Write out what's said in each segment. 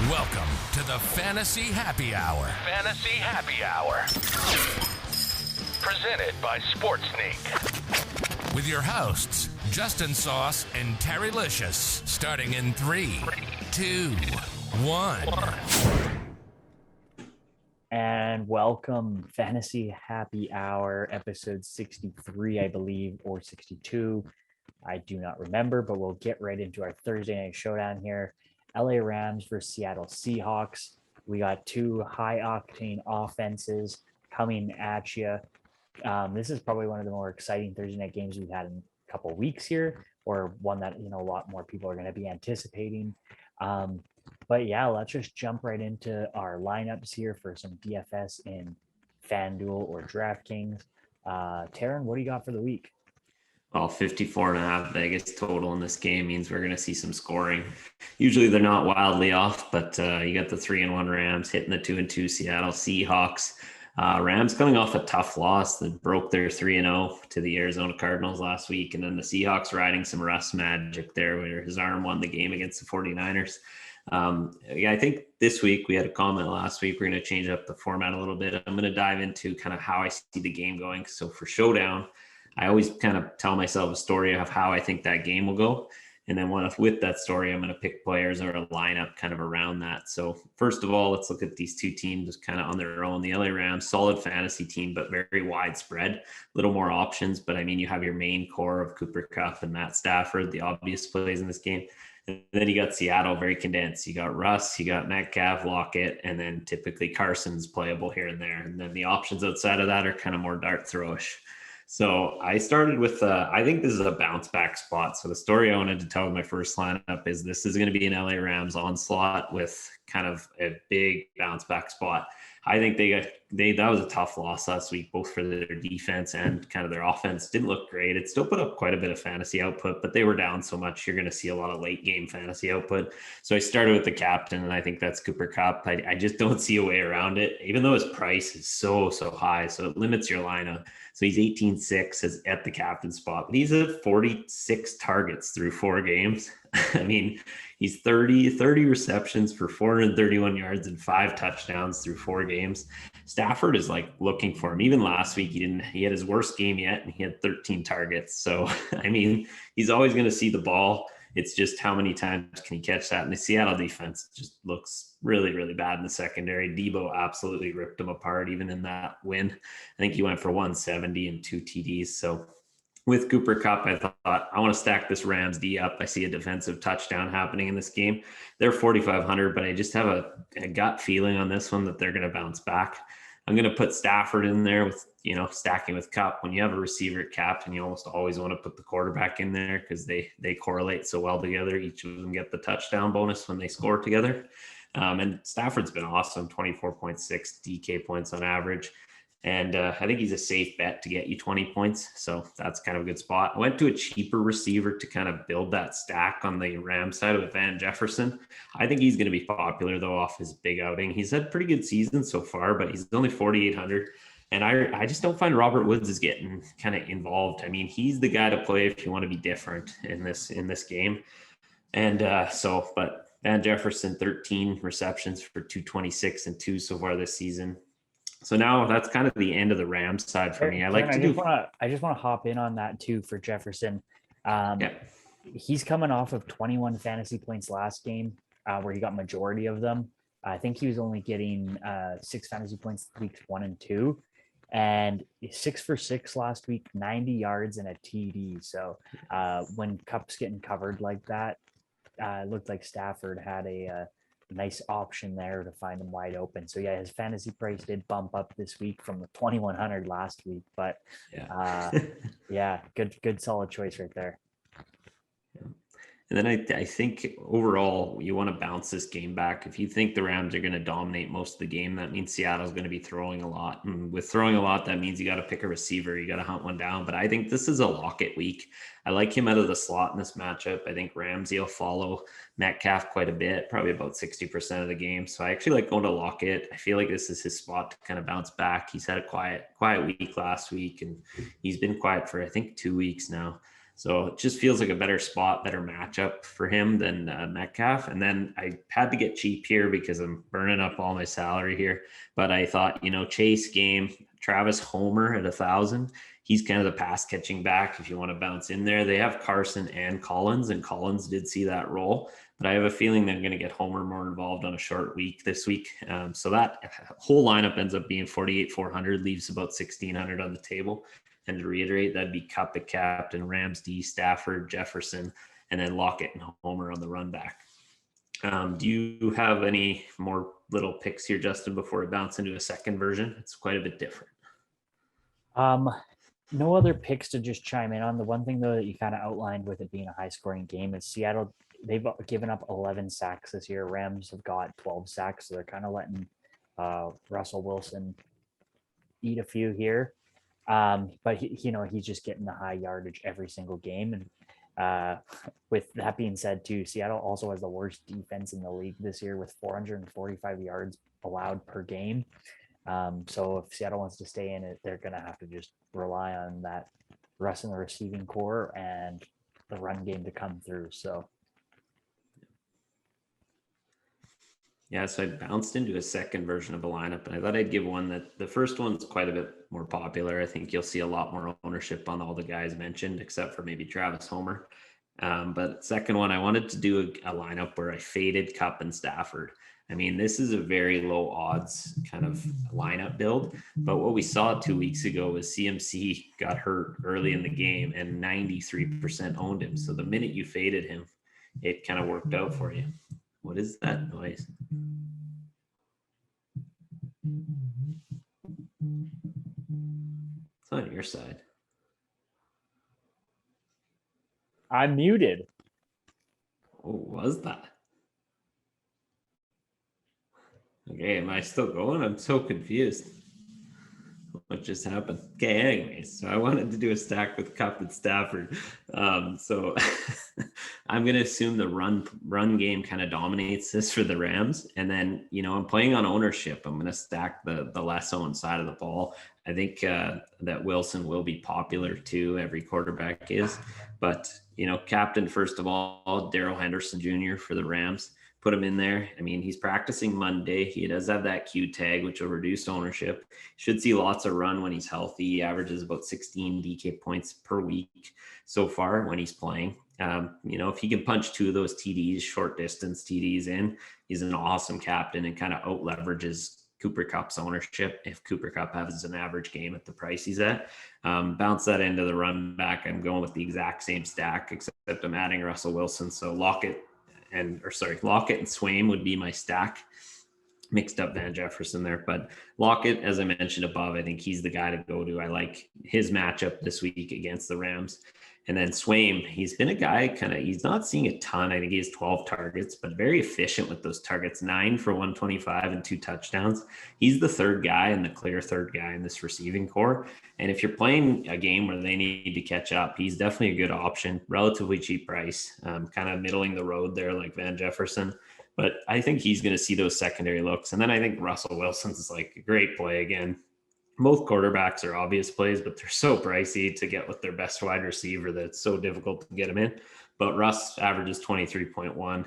Welcome to the Fantasy Happy Hour. Fantasy Happy Hour. Presented by Sportsneak. With your hosts, Justin Sauce and Terry Licious. Starting in 3, 2, 1. And welcome, Fantasy Happy Hour, episode 63, I believe, or 62. I do not remember, but we'll get right into our Thursday night showdown here. LA Rams versus Seattle Seahawks. We got two high-octane offenses coming at you. This is probably one of the more exciting Thursday night games we've had in a couple of weeks here, or one that, a lot more people are going to be anticipating. But yeah, let's just jump right into our lineups here for some DFS in FanDuel or DraftKings. Tarin, what do you got for the week? Well, 54.5 Vegas total in this game means we're going to see some scoring. Usually they're not wildly off, but you got the 3-1 Rams hitting the 2-2 Seattle Seahawks. Rams coming off a tough loss that broke their 3-0 to the Arizona Cardinals last week. And then the Seahawks riding some rust magic there where his arm won the game against the 49ers. I think this week, we had a comment last week, we're going to change up the format a little bit. I'm going to dive into kind of how I see the game going. So for showdown, I always kind of tell myself a story of how I think that game will go. And then with that story, I'm going to pick players or a lineup kind of around that. So first of all, let's look at these two teams kind of on their own. The LA Rams, solid fantasy team, but very widespread, a little more options. But I mean, you have your main core of Cooper Kupp and Matt Stafford, the obvious plays in this game. And then you got Seattle, very condensed. You got Russ, you got Metcalf, Lockett, and then typically Carson's playable here and there. And then the options outside of that are kind of more dart throwish. So I started with, I think this is a bounce back spot. So the story I wanted to tell with my first lineup is this is going to be an LA Rams onslaught with kind of a big bounce back spot. I think that was a tough loss last week, both for their defense and kind of their offense. Didn't look great. It still put up quite a bit of fantasy output, but they were down so much, you're going to see a lot of late game fantasy output. So I started with the captain, and I think that's Cooper Kupp. I just don't see a way around it, even though his price is so high. So it limits your lineup. So he's 18-6 at the captain spot, but he's at 46 targets through 4 games. I mean, he's 30 receptions for 431 yards and 5 touchdowns through 4 games. Stafford is like looking for him. Even last week, he had his worst game yet, and he had 13 targets. So, I mean, he's always going to see the ball. It's just how many times can he catch that? And the Seattle defense just looks really, really bad in the secondary. Debo absolutely ripped him apart, even in that win. I think he went for 170 and 2 TDs. So with Cooper Kupp, I thought, I want to stack this Rams D up. I see a defensive touchdown happening in this game. They're 4,500, but I just have a gut feeling on this one that they're going to bounce back. I'm going to put Stafford in there with, stacking with Kupp. When you have a receiver at captain, you almost always want to put the quarterback in there because they correlate so well together. Each of them get the touchdown bonus when they score together. And Stafford's been awesome, 24.6 DK points on average. And I think he's a safe bet to get you 20 points. So that's kind of a good spot. I went to a cheaper receiver to kind of build that stack on the Rams side with Van Jefferson. I think he's going to be popular, though, off his big outing. He's had pretty good season so far, but he's only 4,800. And I just don't find Robert Woods is getting kind of involved. I mean, he's the guy to play if you want to be different in this game. And but Van Jefferson, 13 receptions for 226 and 2 so far this season. So now that's kind of the end of the Rams side for me. I just want to hop in on that too for Jefferson. He's coming off of 21 fantasy points last game, where he got majority of them. I think he was only getting 6 fantasy points weeks 1 and 2, and 6 for 6 last week, 90 yards and a TD. So when Kupp's getting covered like that, it looked like Stafford had a nice option there to find him wide open. So yeah, his fantasy price did bump up this week from the 2,100 last week, but good solid choice right there. And then I think overall you want to bounce this game back. If you think the Rams are going to dominate most of the game, that means Seattle's going to be throwing a lot. And with throwing a lot, that means you got to pick a receiver. You got to hunt one down. But I think this is a Lockett week. I like him out of the slot in this matchup. I think Ramsey will follow Metcalf quite a bit, probably about 60% of the game. So I actually like going to Lockett. I feel like this is his spot to kind of bounce back. He's had a quiet week last week, and he's been quiet for, I think, 2 weeks now. So it just feels like a better spot, better matchup for him than Metcalf. And then I had to get cheap here because I'm burning up all my salary here. But I thought, Chase game, Travis Homer at 1,000. He's kind of the pass catching back if you want to bounce in there. They have Carson and Collins did see that role. But I have a feeling they're going to get Homer more involved on a short week this week. So that whole lineup ends up being 48,400, leaves about 1,600 on the table. And to reiterate, that'd be Kupp at captain, Rams D, Stafford, Jefferson, and then Lockett and Homer on the run back. Do you have any more little picks here, Justin, before we bounce into a second version? It's quite a bit different. No other picks to just chime in on. The one thing, though, that you kind of outlined with it being a high-scoring game is Seattle. They've given up 11 sacks this year. Rams have got 12 sacks, so they're kind of letting Russell Wilson eat a few here. But he's just getting the high yardage every single game. And with that being said, too, Seattle also has the worst defense in the league this year with 445 yards allowed per game. So if Seattle wants to stay in it, they're going to have to just rely on that rest in the receiving core and the run game to come through. So. Yeah, so I bounced into a second version of a lineup, and I thought I'd give one that the first one's quite a bit more popular. I think you'll see a lot more ownership on all the guys mentioned, except for maybe Travis Homer. But second one, I wanted to do a lineup where I faded Kupp and Stafford. I mean, this is a very low odds kind of lineup build, but what we saw 2 weeks ago was CMC got hurt early in the game and 93% owned him. So the minute you faded him, it kind of worked out for you. What is that noise? It's on your side. I'm muted. What was that? Okay, am I still going? I'm so confused. What just happened? Okay, anyways, so I wanted to do a stack with Kupp and Stafford. So I'm going to assume the run game kind of dominates this for the Rams. And then, I'm playing on ownership. I'm going to stack the less owned side of the ball. I think that Wilson will be popular too. Every quarterback is. But, captain, first of all, Darrell Henderson Jr. for the Rams. Put him in there. I mean, he's practicing Monday. He does have that Q tag, which will reduce ownership. Should see lots of run when he's healthy. He averages about 16 DK points per week so far when he's playing. If he can punch 2 of those TDs, short distance TDs in, he's an awesome captain and kind of out leverages Cooper Kupp's ownership if Cooper Kupp has an average game at the price he's at. Bounce that into the run back. I'm going with the exact same stack, except I'm adding Russell Wilson. So Lockett and Swaim would be my stack. Mixed up Van Jefferson there, but Lockett, as I mentioned above, I think he's the guy to go to. I like his matchup this week against the Rams. And then Swaim, he's been a guy he's not seeing a ton. I think he has 12 targets, but very efficient with those targets, 9 for 125 and 2 touchdowns. He's the third guy and the clear third guy in this receiving core. And if you're playing a game where they need to catch up, he's definitely a good option, relatively cheap price, kind of middling the road there like Van Jefferson. But I think he's going to see those secondary looks. And then I think Russell Wilson's like a great play again. Both quarterbacks are obvious plays, but they're so pricey to get with their best wide receiver that it's so difficult to get him in. But Russ averages 23.1.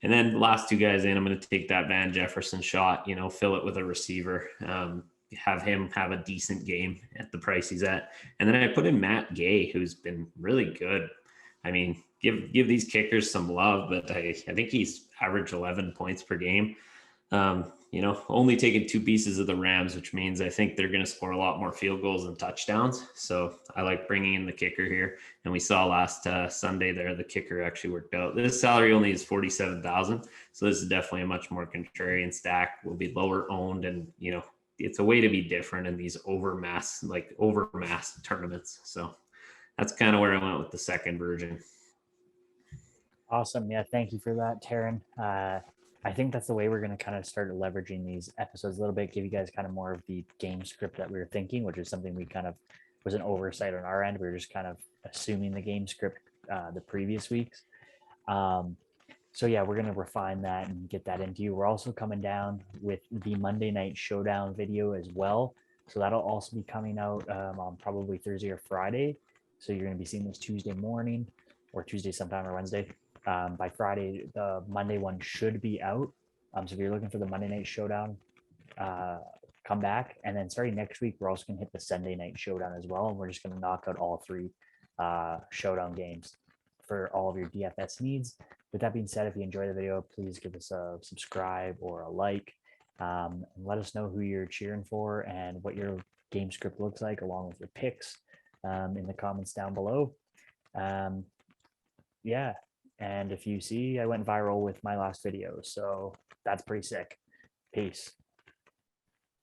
And then the last 2 guys in, I'm going to take that Van Jefferson shot, fill it with a receiver, have him have a decent game at the price he's at. And then I put in Matt Gay, who's been really good. I mean, give these kickers some love, but I think he's averaged 11 points per game. Only taking 2 pieces of the Rams, which means I think they're going to score a lot more field goals and touchdowns. So I like bringing in the kicker here. And we saw last Sunday there, the kicker actually worked out. This salary only is 47,000. So this is definitely a much more contrarian stack, will be lower owned. And, it's a way to be different in these overmass tournaments. So that's kind of where I went with the second version. Awesome. Yeah. Thank you for that, Tarin. I think that's the way we're going to kind of start leveraging these episodes a little bit, give you guys kind of more of the game script that we were thinking, which is something we kind of was an oversight on our end. We were just kind of assuming the game script the previous weeks. So yeah, we're going to refine that and get that into you. We're also coming down with the Monday Night Showdown video as well. So that'll also be coming out on probably Thursday or Friday. So you're going to be seeing this Tuesday morning or Tuesday sometime or Wednesday. By Friday, the Monday one should be out. So if you're looking for the Monday night showdown, come back. And then starting next week, we're also going to hit the Sunday night showdown as well. And we're just going to knock out all 3 showdown games for all of your DFS needs. With that being said, if you enjoy the video, please give us a subscribe or a like. And let us know who you're cheering for and what your game script looks like, along with your picks in the comments down below. Yeah. And if you see, I went viral with my last video. So that's pretty sick. Peace.